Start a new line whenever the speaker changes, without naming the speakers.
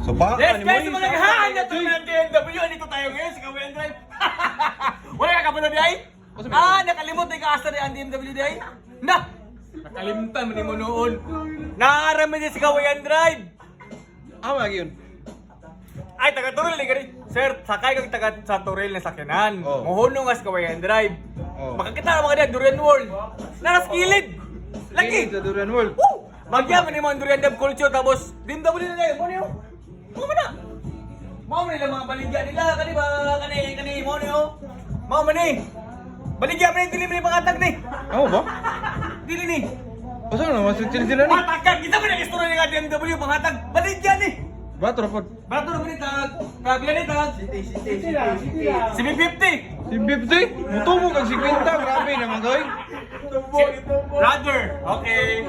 So baka
Yes,
ni mo
guys,
isa.
mga naghahan na ito ng BMW. Dito tayo ngayon sa Kawayan Drive. Wala ka kapanood di ay? Nakalimot na ikaasta rin ang BMW di ay? Nakalimutan mo ni mo noon. Nakarami din sa Kawayan Drive.
Lagi yun.
Ay, taga-Turil ni Gary. Sir, sakay kang taga sa Turil na sakyanan.
Oh.
Muhunong nga sa Kawayan Drive.
Oh.
Makakita mo ka Durian World. Naras kilid. Lagi.
Sa Durian World.
Woo! Bagya mo ni mga Durian Dab Culture tapos BMW na ngayon. Mo niyo. Mo na. Mo nila mga baligya nila kani ba kani mo niyo. Mo man ni. Baligya mo ni dili mo pangatag ni.
Ako ba?
Dili ni.
Basta na mas sila ni.
Patagkan kita mo na istorya ni BMW pangatag. Baligya ni.
Bato rapod.
Bato na ni tag. Kagla ni tag. Si 50.
Si 50. Mutubo kag 50. Grabe naman gawin.
Roger. Okay.